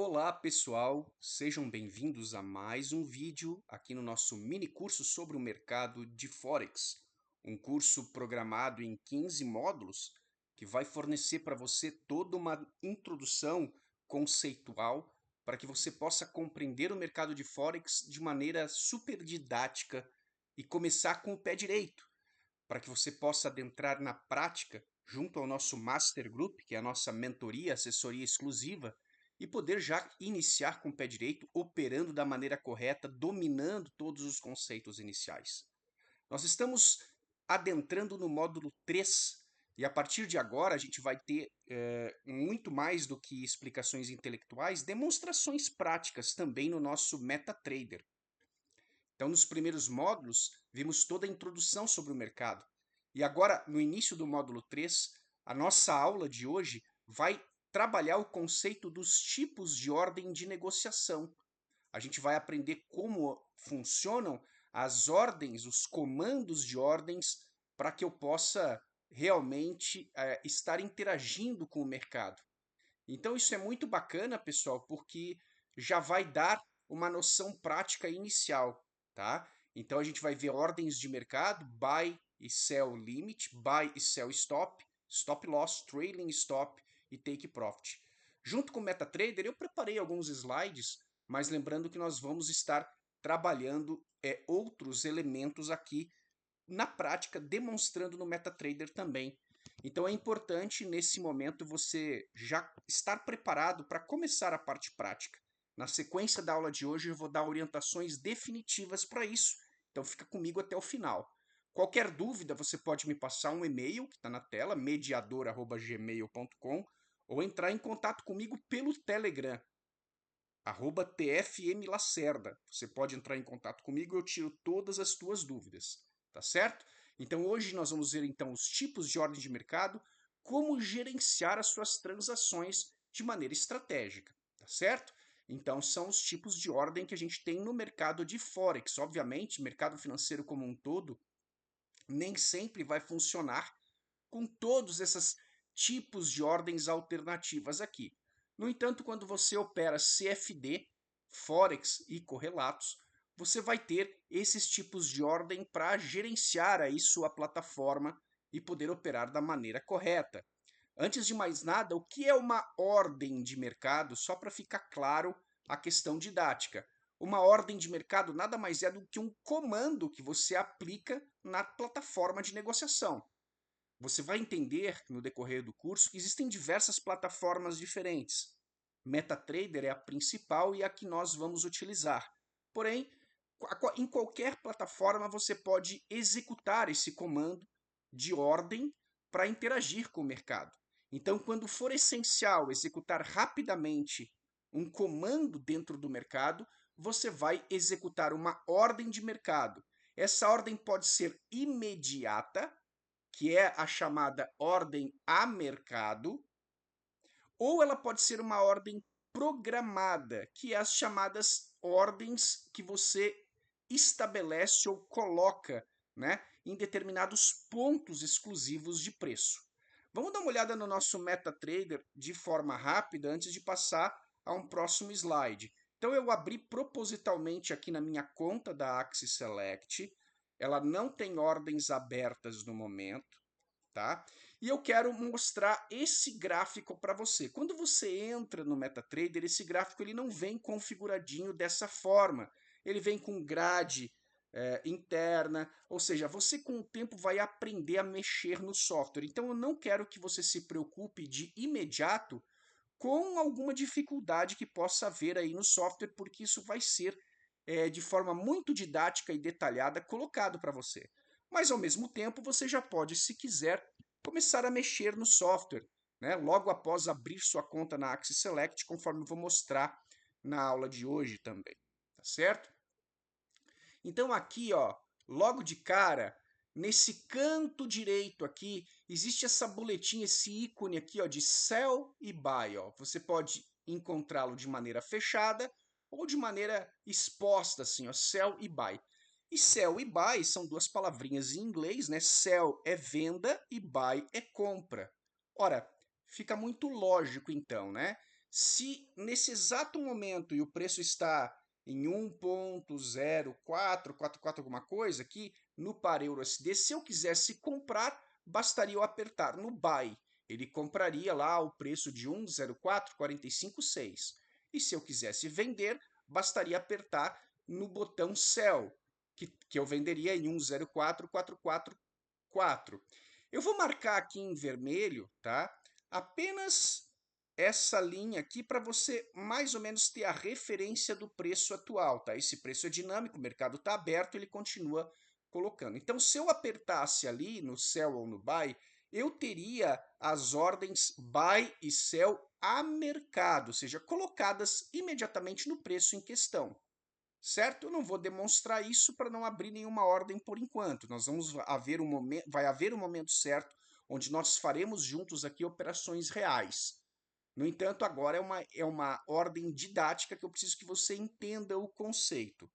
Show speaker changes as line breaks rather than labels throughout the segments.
Olá pessoal, sejam bem-vindos a mais um vídeo aqui no nosso mini curso sobre o mercado de Forex. Um curso programado em 15 módulos que vai fornecer para você toda uma introdução conceitual para que você possa compreender o mercado de Forex de maneira super didática e começar com o pé direito, para que você possa adentrar na prática junto ao nosso Master Group, que é a nossa mentoria, assessoria exclusiva, e poder já iniciar com o pé direito, operando da maneira correta, dominando todos os conceitos iniciais. Nós estamos adentrando no módulo 3, e a partir de agora a gente vai ter muito mais do que explicações intelectuais, demonstrações práticas também no nosso MetaTrader. Então, nos primeiros módulos, vimos toda a introdução sobre o mercado. E agora, no início do módulo 3, a nossa aula de hoje vai trabalhar o conceito dos tipos de ordem de negociação. A gente vai aprender como funcionam as ordens, os comandos de ordens, para que eu possa realmente estar interagindo com o mercado. Então, isso é muito bacana, pessoal, porque já vai dar uma noção prática inicial, tá? Então, a gente vai ver ordens de mercado, buy e sell limit, buy e sell stop, stop loss, trailing stop e take profit. Junto com o MetaTrader, eu preparei alguns slides, mas lembrando que nós vamos estar trabalhando outros elementos aqui na prática, demonstrando no MetaTrader também. Então é importante nesse momento você já estar preparado para começar a parte prática. Na sequência da aula de hoje eu vou dar orientações definitivas para isso, então fica comigo até o final. Qualquer dúvida você pode me passar um e-mail que está na tela, mediador@gmail.com, ou entrar em contato comigo pelo Telegram, @tfmlacerda. Você pode entrar em contato comigo e eu tiro todas as tuas dúvidas, tá certo? Então hoje nós vamos ver então os tipos de ordem de mercado, como gerenciar as suas transações de maneira estratégica, tá certo? Então são os tipos de ordem que a gente tem no mercado de Forex. Obviamente, mercado financeiro como um todo nem sempre vai funcionar com todos esses tipos de ordens alternativas aqui. No entanto, quando você opera CFD, Forex e correlatos, você vai ter esses tipos de ordem para gerenciar aí sua plataforma e poder operar da maneira correta. Antes de mais nada, o que é uma ordem de mercado? Só para ficar claro a questão didática. Uma ordem de mercado nada mais é do que um comando que você aplica na plataforma de negociação. Você vai entender no decorrer do curso que existem diversas plataformas diferentes. MetaTrader é a principal e a que nós vamos utilizar. Porém, em qualquer plataforma você pode executar esse comando de ordem para interagir com o mercado. Então, quando for essencial executar rapidamente um comando dentro do mercado, você vai executar uma ordem de mercado. Essa ordem pode ser imediata, que é a chamada ordem a mercado, ou ela pode ser uma ordem programada, que é as chamadas ordens que você estabelece ou coloca, né, em determinados pontos exclusivos de preço. Vamos dar uma olhada no nosso MetaTrader de forma rápida antes de passar a um próximo slide. Então eu abri propositalmente aqui na minha conta da Axis Select. Ela não tem ordens abertas no momento, tá? E eu quero mostrar esse gráfico para você. Quando você entra no MetaTrader, esse gráfico ele não vem configuradinho dessa forma. Ele vem com grade interna, ou seja, você com o tempo vai aprender a mexer no software. Então eu não quero que você se preocupe de imediato com alguma dificuldade que possa haver aí no software, porque isso vai ser de forma muito didática e detalhada colocado para você. Mas ao mesmo tempo você já pode, se quiser, começar a mexer no software, né? Logo após abrir sua conta na Axis Select, conforme eu vou mostrar na aula de hoje também, tá certo? Então aqui, ó, logo de cara, nesse canto direito aqui, existe essa boletinha, esse ícone aqui, ó, de sell e buy, ó. Você pode encontrá-lo de maneira fechada ou de maneira exposta, assim, ó, sell e buy. E sell e buy são duas palavrinhas em inglês, né? Sell é venda e buy é compra. Ora, fica muito lógico então, né? Se nesse exato momento e o preço está em 1.0444 alguma coisa aqui no par EURUSD, se eu quisesse comprar, bastaria eu apertar no buy. Ele compraria lá o preço de 1.0445,6. E se eu quisesse vender, bastaria apertar no botão sell, que eu venderia em 1.0444,4. Eu vou marcar aqui em vermelho, tá? Apenas essa linha aqui para você mais ou menos ter a referência do preço atual, tá? Esse preço é dinâmico, o mercado está aberto, ele continua colocando. Então, se eu apertasse ali no sell ou no buy, eu teria as ordens buy e sell a mercado, ou seja, colocadas imediatamente no preço em questão. Certo? Eu não vou demonstrar isso para não abrir nenhuma ordem por enquanto. Vai haver um momento certo onde nós faremos juntos aqui operações reais. No entanto, agora é uma ordem didática que eu preciso que você entenda o conceito.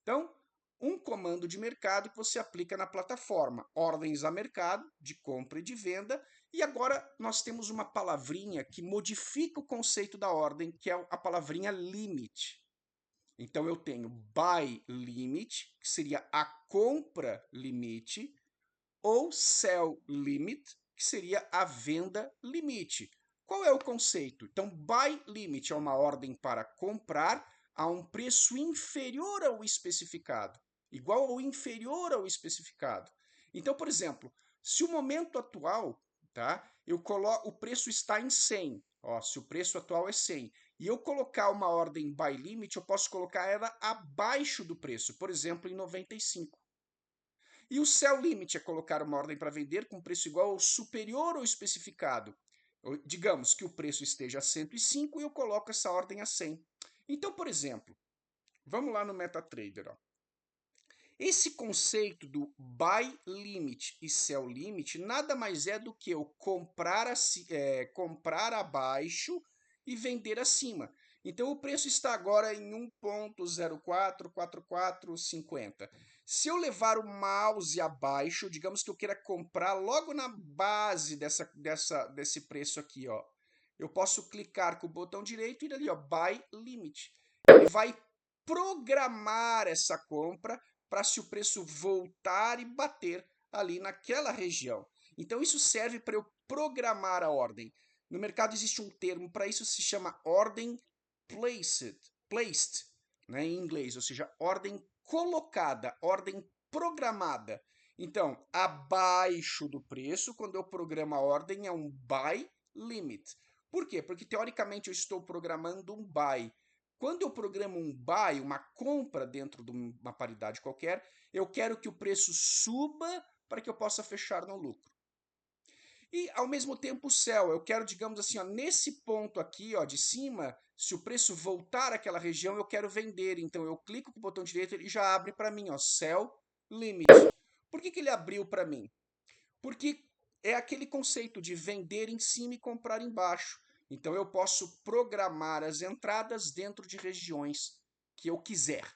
Então, um comando de mercado que você aplica na plataforma, ordens a mercado, de compra e de venda, e agora nós temos uma palavrinha que modifica o conceito da ordem, que é a palavrinha limit. Então eu tenho buy limit, que seria a compra limite, ou sell limit, que seria a venda limite. Qual é o conceito? Então, buy limit é uma ordem para comprar a um preço inferior ao especificado, igual ou inferior ao especificado. Então, por exemplo, se o momento atual, tá, o preço está em 100, ó, se o preço atual é 100, e eu colocar uma ordem buy limit, eu posso colocar ela abaixo do preço, por exemplo, em 95. E o sell limit é colocar uma ordem para vender com preço igual ou superior ao especificado. Digamos que o preço esteja a 105 e eu coloco essa ordem a 100. Então, por exemplo, vamos lá no MetaTrader. Ó. Esse conceito do buy limit e sell limit nada mais é do que eu comprar abaixo e vender acima. Então, o preço está agora em 1.044450. Se eu levar o mouse abaixo, digamos que eu queira comprar logo na base desse preço aqui, ó, eu posso clicar com o botão direito e ir ali, ó, Buy Limit. Ele vai programar essa compra para se o preço voltar e bater ali naquela região. Então, isso serve para eu programar a ordem. No mercado existe um termo para isso, se chama ordem placed, né, em inglês, ou seja, ordem colocada, ordem programada. Então, abaixo do preço, quando eu programo a ordem, é um buy limit. Por quê? Porque teoricamente eu estou programando um buy. Quando eu programo um buy, uma compra dentro de uma paridade qualquer, eu quero que o preço suba para que eu possa fechar no lucro. E, ao mesmo tempo, o sell, eu quero, digamos assim, ó, nesse ponto aqui, ó, de cima, se o preço voltar àquela região, eu quero vender. Então, eu clico com o botão direito e ele já abre para mim, ó, sell limit. Por que ele abriu para mim? Porque é aquele conceito de vender em cima e comprar embaixo. Então, eu posso programar as entradas dentro de regiões que eu quiser.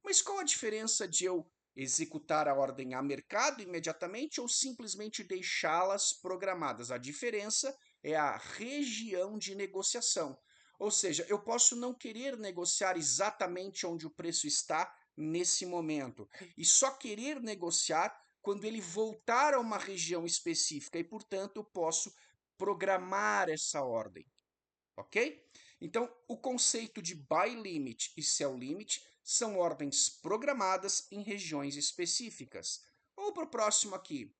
Mas qual a diferença de eu executar a ordem a mercado imediatamente ou simplesmente deixá-las programadas? A diferença é a região de negociação. Ou seja, eu posso não querer negociar exatamente onde o preço está nesse momento e só querer negociar quando ele voltar a uma região específica e, portanto, eu posso programar essa ordem, ok? Então, o conceito de buy limit e sell limit são ordens programadas em regiões específicas. Vamos para o próximo aqui.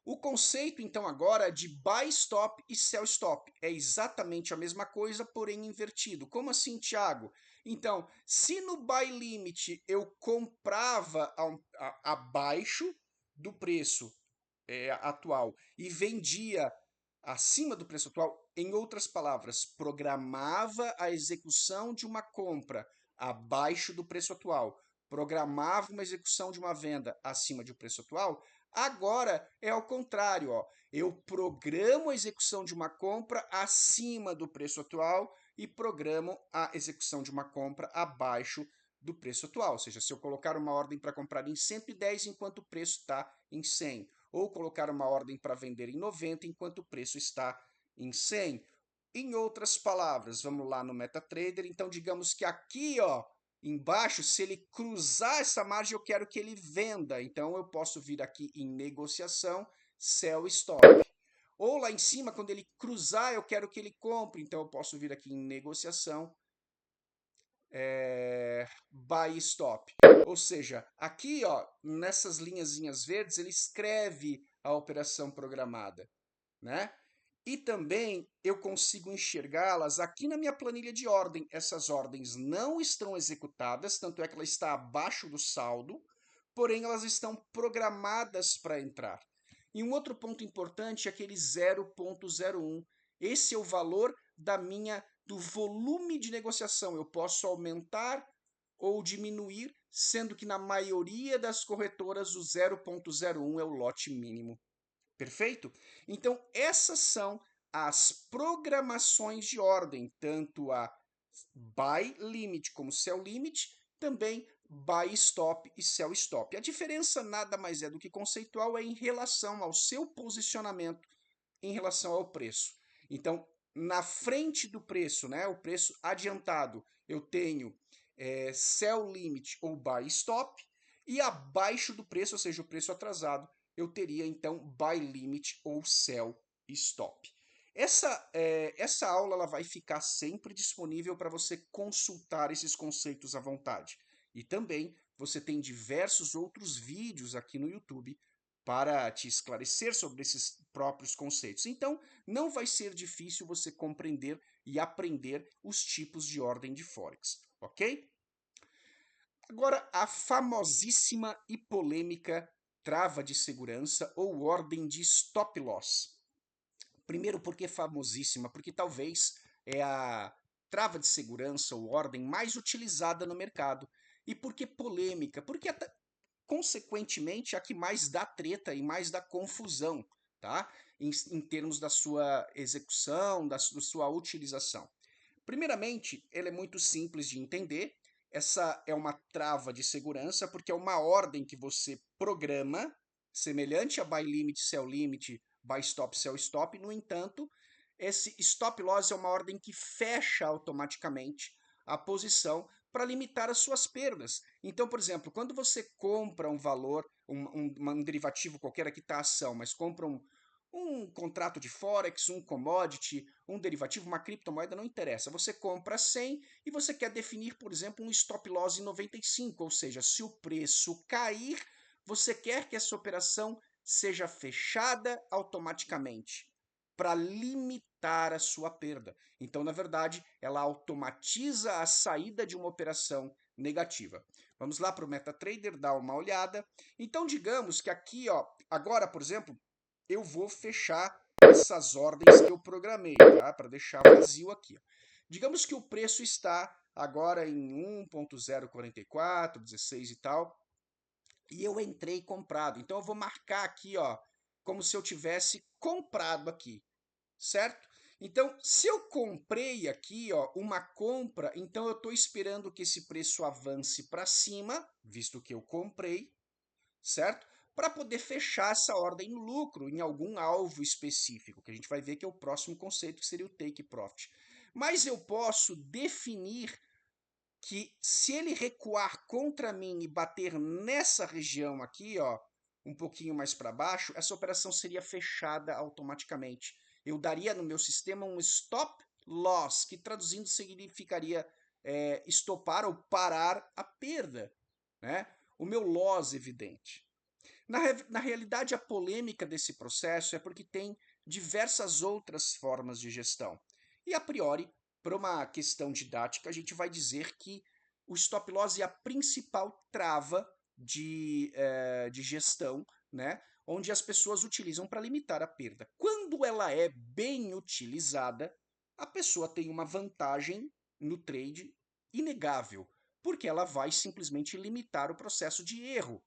O conceito, então, agora de buy stop e sell stop é exatamente a mesma coisa, porém invertido. Como assim, Thiago? Então, se no buy limit eu comprava abaixo do preço atual e vendia acima do preço atual, em outras palavras, programava a execução de uma compra abaixo do preço atual, programava uma execução de uma venda acima do preço atual, agora é ao contrário, ó. Eu programo a execução de uma compra acima do preço atual e programo a execução de uma compra abaixo do preço atual. Ou seja, se eu colocar uma ordem para comprar em 110 enquanto o preço está em 100, ou colocar uma ordem para vender em 90 enquanto o preço está em 100, Em outras palavras, vamos lá no MetaTrader, então digamos que aqui, ó, embaixo, se ele cruzar essa margem, eu quero que ele venda. Então eu posso vir aqui em negociação, sell stop. Ou lá em cima, quando ele cruzar, eu quero que ele compre. Então eu posso vir aqui em negociação, buy stop. Ou seja, aqui, ó, nessas linhazinhas verdes, ele escreve a operação programada, né? E também eu consigo enxergá-las aqui na minha planilha de ordem. Essas ordens não estão executadas, tanto é que ela está abaixo do saldo, porém elas estão programadas para entrar. E um outro ponto importante é aquele 0,01. Esse é o valor do volume de negociação. Eu posso aumentar ou diminuir, sendo que na maioria das corretoras o 0,01 é o lote mínimo. Perfeito? Então, essas são as programações de ordem, tanto a buy limit como sell limit, também buy stop e sell stop. A diferença nada mais é do que conceitual, é em relação ao seu posicionamento em relação ao preço. Então, na frente do preço, né, o preço adiantado, eu tenho sell limit ou buy stop, e abaixo do preço, ou seja, o preço atrasado, eu teria então buy limit ou sell stop. Essa aula ela vai ficar sempre disponível para você consultar esses conceitos à vontade. E também você tem diversos outros vídeos aqui no YouTube para te esclarecer sobre esses próprios conceitos. Então, não vai ser difícil você compreender e aprender os tipos de ordem de Forex, ok? Agora, a famosíssima e polêmica trava de segurança ou ordem de stop loss. Primeiro, porque famosíssima? Porque talvez é a trava de segurança ou ordem mais utilizada no mercado. E por que polêmica? Porque consequentemente, a que mais dá treta e mais dá confusão, tá? Em termos da sua execução, da sua utilização. Primeiramente, ele é muito simples de entender. Essa é uma trava de segurança, porque é uma ordem que você programa, semelhante a buy limit, sell limit, buy stop, sell stop. No entanto, esse stop loss é uma ordem que fecha automaticamente a posição para limitar as suas perdas. Então, por exemplo, quando você compra um valor, um derivativo qualquer, aqui está a ação, mas compra um contrato de Forex, um commodity, um derivativo, uma criptomoeda, não interessa. Você compra 100 e você quer definir, por exemplo, um stop loss em 95, ou seja, se o preço cair, você quer que essa operação seja fechada automaticamente para limitar a sua perda. Então, na verdade, ela automatiza a saída de uma operação negativa. Vamos lá para o MetaTrader, dar uma olhada. Então, digamos que aqui, ó, agora, por exemplo, eu vou fechar essas ordens que eu programei, tá? Para deixar vazio aqui. Ó. Digamos que o preço está agora em 1.044, 16 e tal, e eu entrei comprado. Então eu vou marcar aqui, ó, como se eu tivesse comprado aqui, certo? Então, se eu comprei aqui, ó, uma compra, então eu estou esperando que esse preço avance para cima, visto que eu comprei, certo? Para poder fechar essa ordem no lucro em algum alvo específico, que a gente vai ver que é o próximo conceito, que seria o take profit. Mas eu posso definir que se ele recuar contra mim e bater nessa região aqui, ó, um pouquinho mais para baixo, essa operação seria fechada automaticamente. Eu daria no meu sistema um stop loss, que traduzindo significaria estopar ou parar a perda, né? O meu loss evidente. Na realidade, a polêmica desse processo é porque tem diversas outras formas de gestão. E a priori, por uma questão didática, a gente vai dizer que o stop loss é a principal trava de gestão, né? Onde as pessoas utilizam para limitar a perda. Quando ela é bem utilizada, a pessoa tem uma vantagem no trade inegável, porque ela vai simplesmente limitar o processo de erro.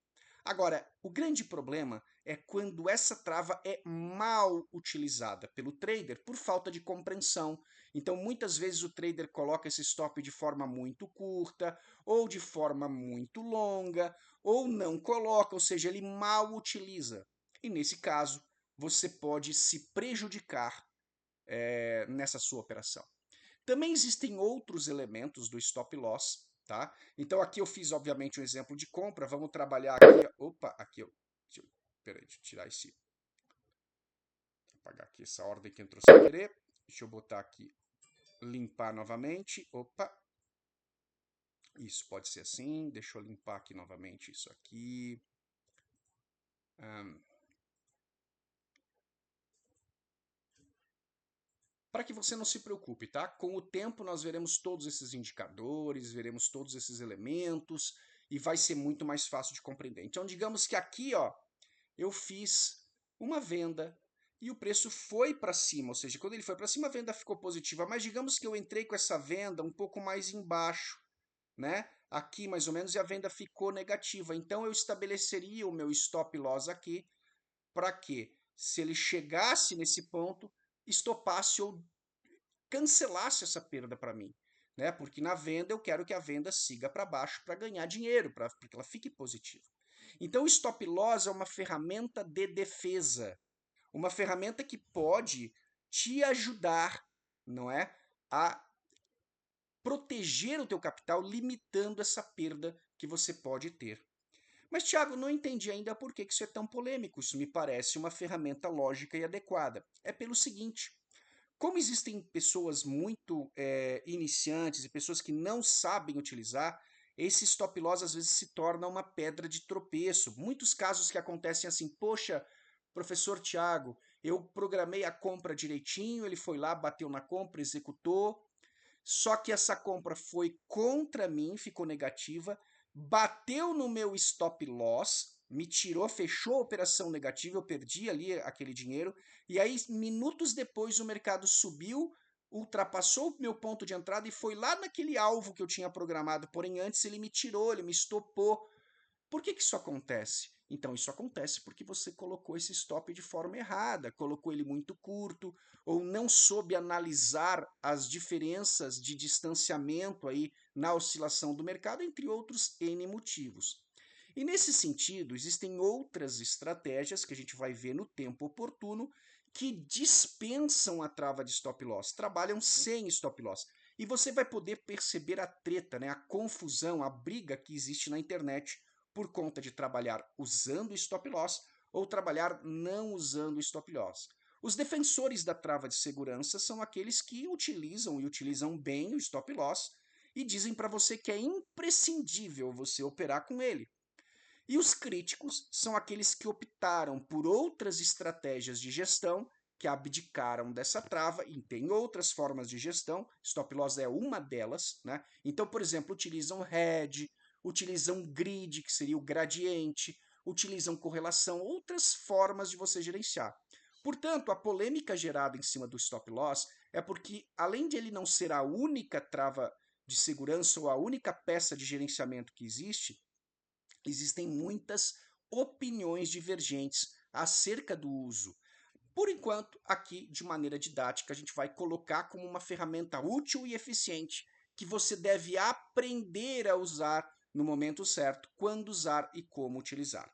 Agora, o grande problema é quando essa trava é mal utilizada pelo trader por falta de compreensão. Então, muitas vezes o trader coloca esse stop de forma muito curta, ou de forma muito longa, ou não coloca, ou seja, ele mal utiliza. E nesse caso, você pode se prejudicar nessa sua operação. Também existem outros elementos do stop loss, tá? Então aqui eu fiz, obviamente, um exemplo de compra. Vamos trabalhar aqui. Opa, aqui eu. Peraí, deixa eu tirar esse. Apagar aqui essa ordem que entrou sem querer. Deixa eu botar aqui. Limpar novamente. Opa. Isso pode ser assim. Deixa eu limpar aqui novamente isso aqui. Para que você não se preocupe, tá? Com o tempo nós veremos todos esses indicadores, veremos todos esses elementos e vai ser muito mais fácil de compreender. Então, digamos que aqui, ó, eu fiz uma venda e o preço foi para cima, ou seja, quando ele foi para cima a venda ficou positiva, mas digamos que eu entrei com essa venda um pouco mais embaixo, né? Aqui mais ou menos e a venda ficou negativa. Então eu estabeleceria o meu stop loss aqui para que, se ele chegasse nesse ponto, estopasse ou cancelasse essa perda para mim, né? Porque na venda eu quero que a venda siga para baixo para ganhar dinheiro, para que ela fique positiva. Então o stop loss é uma ferramenta de defesa, uma ferramenta que pode te ajudar, não é, a proteger o teu capital, limitando essa perda que você pode ter. Mas, Thiago, não entendi ainda por que isso é tão polêmico. Isso me parece uma ferramenta lógica e adequada. É pelo seguinte: como existem pessoas muito iniciantes e pessoas que não sabem utilizar, esse stop loss às vezes se torna uma pedra de tropeço. Muitos casos que acontecem assim, poxa, professor Tiago, eu programei a compra direitinho, ele foi lá, bateu na compra, executou, só que essa compra foi contra mim, ficou negativa, bateu no meu stop loss, me tirou, fechou a operação negativa, eu perdi ali aquele dinheiro, e aí minutos depois o mercado subiu, ultrapassou o meu ponto de entrada e foi lá naquele alvo que eu tinha programado, porém antes ele me tirou, ele me estopou. Por que isso acontece? Então, isso acontece porque você colocou esse stop de forma errada, colocou ele muito curto, ou não soube analisar as diferenças de distanciamento aí na oscilação do mercado, entre outros N motivos. E nesse sentido, existem outras estratégias que a gente vai ver no tempo oportuno que dispensam a trava de stop loss, trabalham sem stop loss. E você vai poder perceber a treta, né, a confusão, a briga que existe na internet por conta de trabalhar usando o stop loss ou trabalhar não usando o stop loss. Os defensores da trava de segurança são aqueles que utilizam e utilizam bem o stop loss e dizem para você que é imprescindível você operar com ele. E os críticos são aqueles que optaram por outras estratégias de gestão, que abdicaram dessa trava, e tem outras formas de gestão, stop loss é uma delas, né? Então, por exemplo, utilizam hedge, utilizam grid, que seria o gradiente, utilizam correlação, outras formas de você gerenciar. Portanto, a polêmica gerada em cima do stop loss é porque, além de ele não ser a única trava de segurança ou a única peça de gerenciamento que existe, existem muitas opiniões divergentes acerca do uso. Por enquanto, aqui, de maneira didática, a gente vai colocar como uma ferramenta útil e eficiente que você deve aprender a usar no momento certo, quando usar e como utilizar.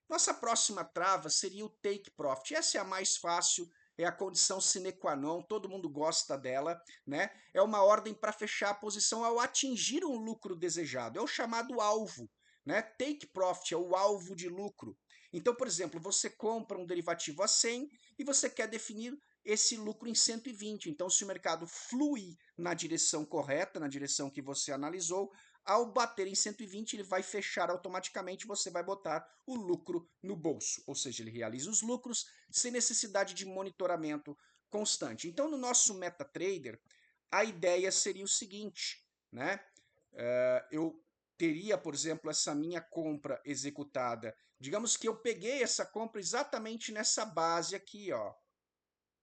Nossa próxima trava seria o take profit. Essa é a mais fácil, é a condição sine qua non, todo mundo gosta dela, né? É uma ordem para fechar a posição ao atingir um lucro desejado, é o chamado alvo, né? Take profit é o alvo de lucro. Então, por exemplo, você compra um derivativo a 100 e você quer definir esse lucro em 120. Então, se o mercado fluir na direção correta, na direção que você analisou, ao bater em 120, ele vai fechar automaticamente, você vai botar o lucro no bolso. Ou seja, ele realiza os lucros sem necessidade de monitoramento constante. Então, no nosso MetaTrader, a ideia seria o seguinte, né? Eu teria, por exemplo, essa minha compra executada. Digamos que eu peguei essa compra exatamente nessa base aqui, ó,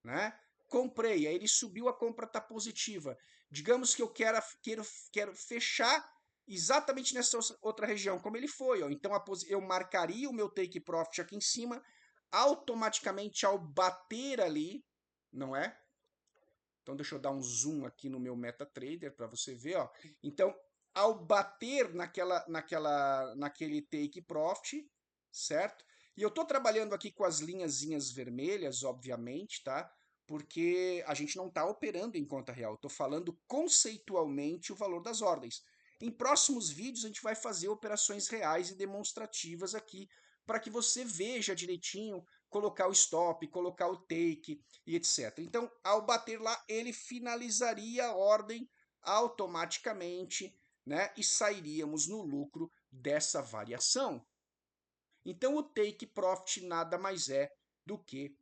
né? Comprei, aí ele subiu, a compra está positiva. Digamos que eu quero fechar exatamente nessa outra região, como ele foi. Ó. Então eu marcaria o meu take profit aqui em cima, automaticamente ao bater ali, não é? Então deixa eu dar um zoom aqui no meu MetaTrader para você ver. Ó. Então, ao bater naquele take profit, certo? E eu estou trabalhando aqui com as linhazinhas vermelhas, obviamente, tá? porque a gente não está operando em conta real. Estou falando conceitualmente o valor das ordens. Em próximos vídeos a gente vai fazer operações reais e demonstrativas aqui para que você veja direitinho, colocar o stop, colocar o take e etc. Então, ao bater lá, ele finalizaria a ordem automaticamente, né? E sairíamos no lucro dessa variação. Então, o take profit nada mais é do que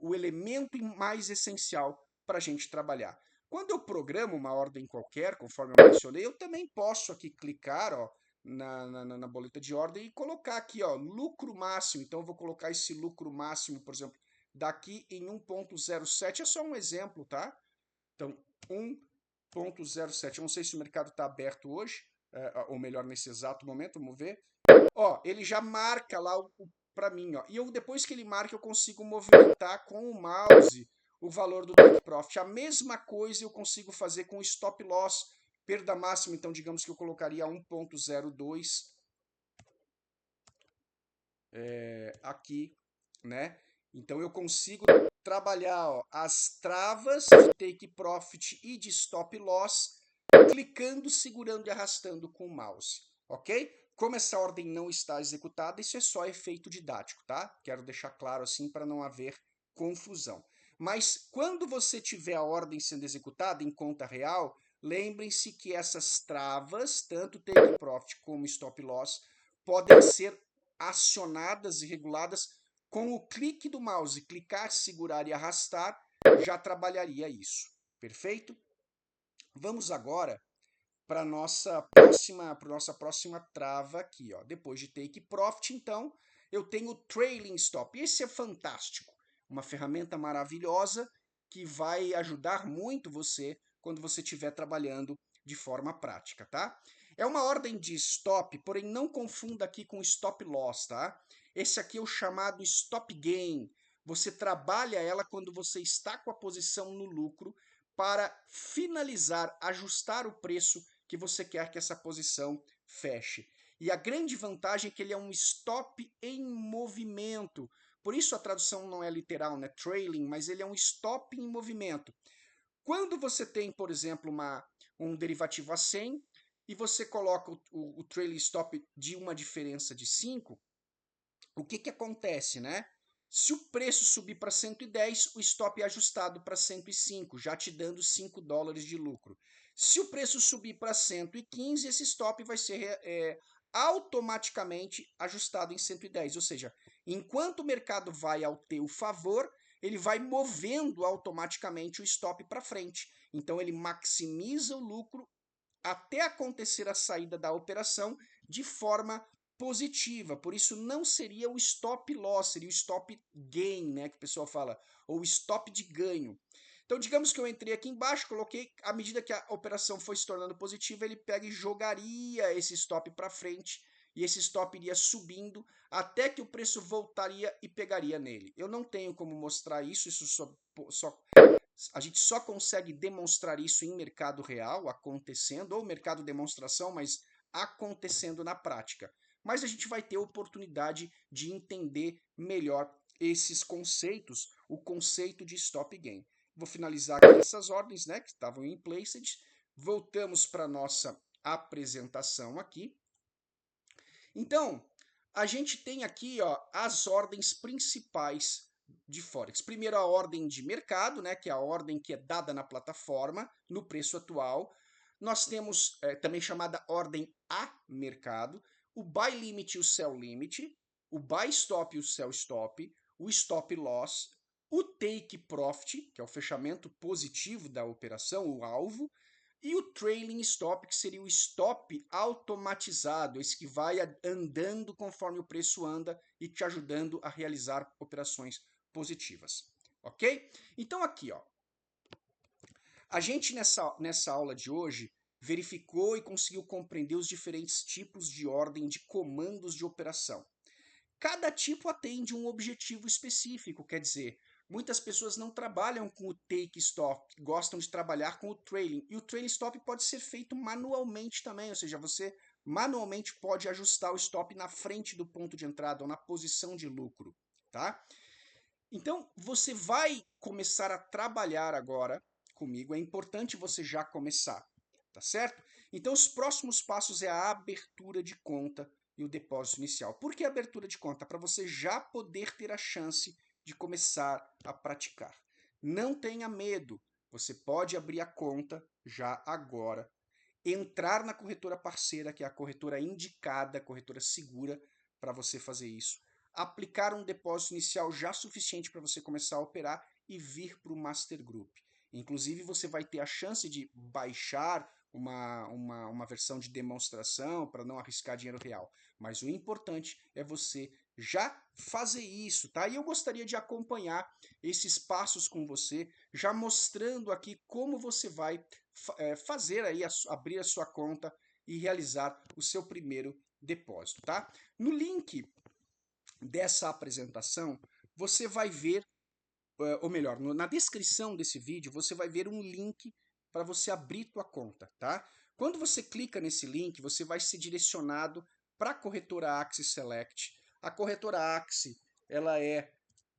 o elemento mais essencial para a gente trabalhar. Quando eu programo uma ordem qualquer, conforme eu mencionei, eu também posso aqui clicar, ó, na boleta de ordem e colocar aqui, ó, lucro máximo. Então, eu vou colocar esse lucro máximo, por exemplo, daqui em 1.07. É só um exemplo, tá? Então, 1.07. Eu não sei se o mercado está aberto hoje, ou melhor, nesse exato momento, vamos ver. Ó, ele já marca lá para mim, ó. E eu, depois que ele marca, eu consigo movimentar com o mouse o valor do take profit. A mesma coisa eu consigo fazer com o stop loss, perda máxima. Então, digamos que eu colocaria 1.02 aqui, né? Então, eu consigo trabalhar, ó, as travas de take profit e de stop loss, clicando, segurando e arrastando com o mouse, ok? Como essa ordem não está executada, isso é só efeito didático, tá? Quero deixar claro assim para não haver confusão. Mas quando você tiver a ordem sendo executada em conta real, lembrem-se que essas travas, tanto take profit como stop loss, podem ser acionadas e reguladas com o clique do mouse. Clicar, segurar e arrastar já trabalharia isso. Perfeito? Vamos agora para nossa próxima trava aqui, ó. Depois de take profit, então, eu tenho trailing stop. Esse é fantástico, uma ferramenta maravilhosa que vai ajudar muito você quando você estiver trabalhando de forma prática, tá? É uma ordem de stop, porém não confunda aqui com stop loss, tá? Esse aqui é o chamado stop gain. Você trabalha ela quando você está com a posição no lucro para finalizar, ajustar o preço que você quer que essa posição feche. E a grande vantagem é que ele é um stop em movimento. Por isso a tradução não é literal, né? Trailing, mas ele é um stop em movimento. Quando você tem, por exemplo, um derivativo a 100 e você coloca o trailing stop de uma diferença de 5, o que acontece, né? Se o preço subir para 110, o stop é ajustado para 105, já te dando 5 dólares de lucro. Se o preço subir para 115, esse stop vai ser automaticamente ajustado em 110. Ou seja, enquanto o mercado vai ao teu favor, ele vai movendo automaticamente o stop para frente. Então ele maximiza o lucro até acontecer a saída da operação de forma positiva. Por isso não seria o stop loss, seria o stop gain, né, que o pessoal fala, ou stop de ganho. Então, digamos que eu entrei aqui embaixo, coloquei, à medida que a operação foi se tornando positiva, ele pega e jogaria esse stop para frente, e esse stop iria subindo até que o preço voltaria e pegaria nele. Eu não tenho como mostrar isso, a gente só consegue demonstrar isso em mercado real, acontecendo, ou mercado demonstração, mas acontecendo na prática. Mas a gente vai ter oportunidade de entender melhor esses conceitos, o conceito de stop gain. Vou finalizar aqui essas ordens, né, que estavam em placed. Voltamos para a nossa apresentação aqui. Então, a gente tem aqui, ó, as ordens principais de Forex. Primeiro a ordem de mercado, né, que é a ordem que é dada na plataforma, no preço atual. Nós temos também chamada ordem a mercado, o buy limit e o sell limit, o buy stop e o sell stop, o stop loss, o take profit, que é o fechamento positivo da operação, o alvo, e o trailing stop, que seria o stop automatizado, esse que vai andando conforme o preço anda e te ajudando a realizar operações positivas. Ok? Então aqui, ó, a gente nessa aula de hoje verificou e conseguiu compreender os diferentes tipos de ordem de comandos de operação. Cada tipo atende um objetivo específico, quer dizer, muitas pessoas não trabalham com o take stop, gostam de trabalhar com o trailing. E o trailing stop pode ser feito manualmente também, ou seja, você manualmente pode ajustar o stop na frente do ponto de entrada ou na posição de lucro, tá? Então, você vai começar a trabalhar agora comigo. É importante você já começar, tá certo? Então, os próximos passos é a abertura de conta e o depósito inicial. Por que a abertura de conta? Para você já poder ter a chance de começar a praticar. Não tenha medo. Você pode abrir a conta já agora, entrar na corretora parceira, que é a corretora indicada, a corretora segura para você fazer isso, aplicar um depósito inicial já suficiente para você começar a operar e vir para o Master Group. Inclusive, você vai ter a chance de baixar uma versão de demonstração para não arriscar dinheiro real. Mas o importante é você já fazer isso, tá? E eu gostaria de acompanhar esses passos com você, já mostrando aqui como você vai fazer aí, abrir a sua conta e realizar o seu primeiro depósito, tá? No link dessa apresentação, você vai ver, ou melhor, na descrição desse vídeo, você vai ver um link para você abrir tua conta, tá? Quando você clica nesse link, você vai ser direcionado para a corretora Axie Select. A corretora Axie, ela é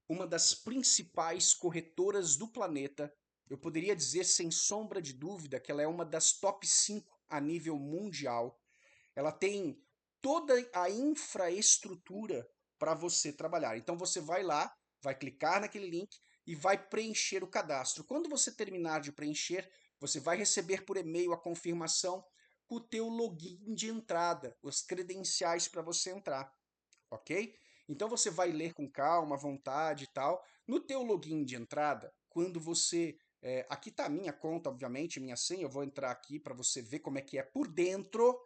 uma das principais corretoras do planeta. Eu poderia dizer, sem sombra de dúvida, que ela é uma das top 5 a nível mundial. Ela tem toda a infraestrutura para você trabalhar. Então você vai lá, vai clicar naquele link e vai preencher o cadastro. Quando você terminar de preencher, você vai receber por e-mail a confirmação com o teu login de entrada, os credenciais para você entrar, ok? Então você vai ler com calma, à vontade e tal. No teu login de entrada, quando você aqui está a minha conta, obviamente, minha senha. Eu vou entrar aqui para você ver como é que é por dentro,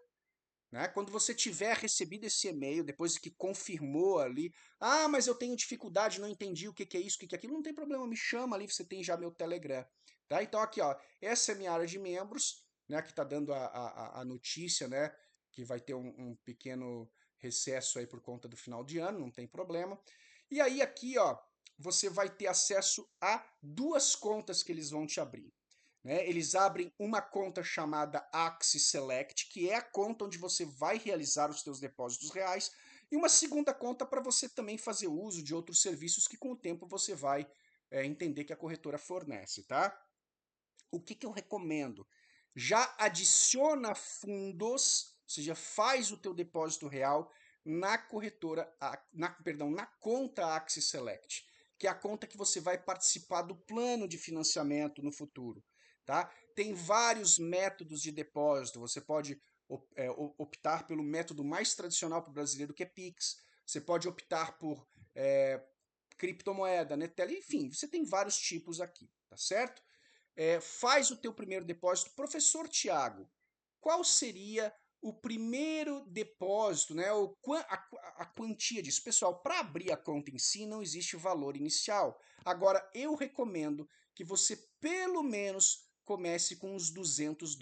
né? Quando você tiver recebido esse e-mail, depois que confirmou ali, ah, mas eu tenho dificuldade, não entendi o que que é isso, o que que é aquilo, não tem problema, me chama ali, você tem já meu Telegram, tá? Então aqui, ó, essa é a minha área de membros, né? Que tá dando a notícia, né? Que vai ter um pequeno recesso aí por conta do final de ano, não tem problema. E aí aqui, ó, você vai ter acesso a duas contas que eles vão te abrir, né? Eles abrem uma conta chamada Axie Select, que é a conta onde você vai realizar os seus depósitos reais, e uma segunda conta para você também fazer uso de outros serviços que com o tempo você vai entender que a corretora fornece, tá? O que eu recomendo? Já adiciona fundos, ou seja, faz o teu depósito real na corretora, na conta Axie Select, que é a conta que você vai participar do plano de financiamento no futuro, tá? Tem vários métodos de depósito. Você pode optar pelo método mais tradicional para o brasileiro, que é Pix. Você pode optar por criptomoeda, Netel, enfim, você tem vários tipos aqui, tá certo? Faz o teu primeiro depósito. Professor Tiago, qual seria o primeiro depósito, né? A quantia disso? Pessoal, para abrir a conta em si não existe valor inicial. Agora, eu recomendo que você pelo menos comece com uns US$ 200.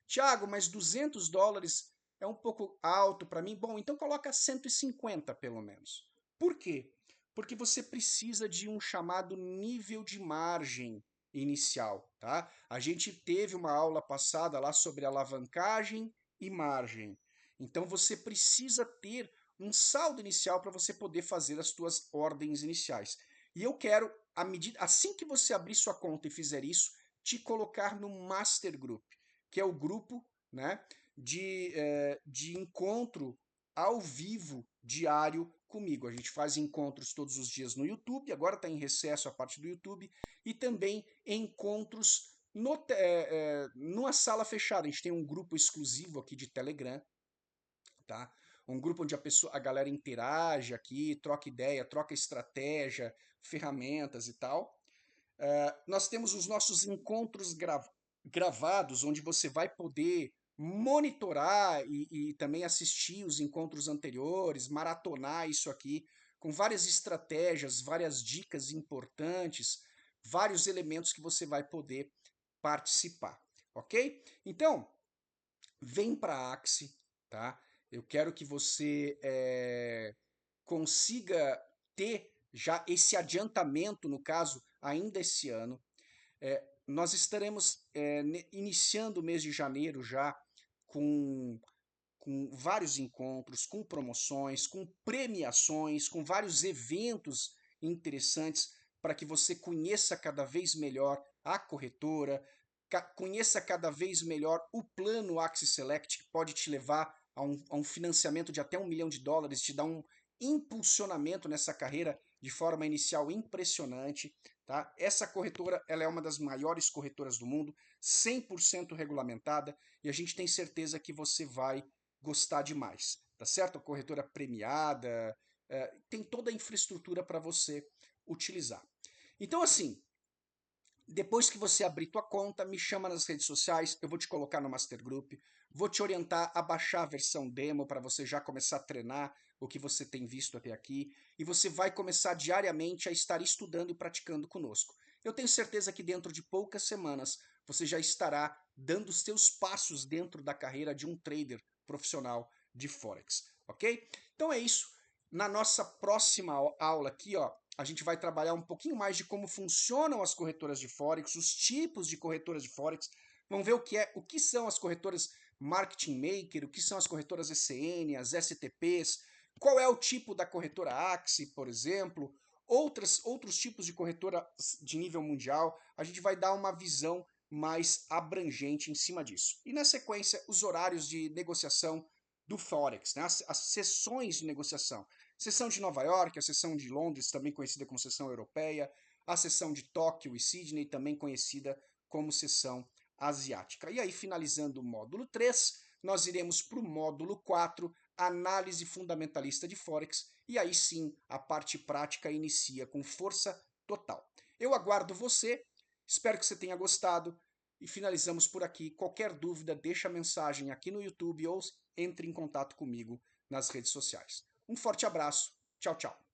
Tiago, mas US$ 200 é um pouco alto para mim. Bom, então coloca 150 pelo menos. Por quê? Porque você precisa de um chamado nível de margem inicial, tá? A gente teve uma aula passada lá sobre alavancagem e margem. Então você precisa ter um saldo inicial para você poder fazer as suas ordens iniciais. E eu quero, assim que você abrir sua conta e fizer isso, te colocar no Master Group, que é o grupo, né, de encontro ao vivo diário comigo. A gente faz encontros todos os dias no YouTube, agora está em recesso a parte do YouTube, e também encontros numa sala fechada. A gente tem um grupo exclusivo aqui de Telegram, tá? Um grupo onde a galera interage aqui, troca ideia, troca estratégia, ferramentas e tal. Nós temos os nossos encontros gravados, onde você vai poder monitorar e também assistir os encontros anteriores, maratonar isso aqui, com várias estratégias, várias dicas importantes, vários elementos que você vai poder participar, ok? Então, vem para a Axie, tá? Eu quero que você consiga ter já esse adiantamento, no caso, ainda esse ano. Nós estaremos iniciando o mês de janeiro já com, com vários encontros, com promoções, com premiações, com vários eventos interessantes para que você conheça cada vez melhor a corretora, conheça cada vez melhor o plano Axis Select, que pode te levar a um financiamento de até US$ 1 milhão, te dar um impulsionamento nessa carreira de forma inicial impressionante. Tá? Essa corretora ela é uma das maiores corretoras do mundo, 100% regulamentada, e a gente tem certeza que você vai gostar demais. Tá certo? A corretora premiada, tem toda a infraestrutura para você utilizar. Então, assim, depois que você abrir tua conta, me chama nas redes sociais, eu vou te colocar no Master Group, vou te orientar a baixar a versão demo para você já começar a treinar o que você tem visto até aqui, e você vai começar diariamente a estar estudando e praticando conosco. Eu tenho certeza que dentro de poucas semanas você já estará dando os teus passos dentro da carreira de um trader profissional de Forex, ok? Então é isso. Na nossa próxima aula aqui, ó, a gente vai trabalhar um pouquinho mais de como funcionam as corretoras de Forex, os tipos de corretoras de Forex. Vamos ver o que são as corretoras Market Maker, o que são as corretoras ECN, as STPs, qual é o tipo da corretora Axie, por exemplo, outros tipos de corretora de nível mundial. A gente vai dar uma visão mais abrangente em cima disso. E na sequência, os horários de negociação do Forex, né? As sessões de negociação. Sessão de Nova York, a sessão de Londres, também conhecida como sessão europeia, a sessão de Tóquio e Sydney, também conhecida como sessão asiática. E aí, finalizando o módulo 3, nós iremos para o módulo 4, análise fundamentalista de Forex, e aí sim a parte prática inicia com força total. Eu aguardo você, espero que você tenha gostado, e finalizamos por aqui. Qualquer dúvida, deixa a mensagem aqui no YouTube ou entre em contato comigo nas redes sociais. Um forte abraço. Tchau, tchau.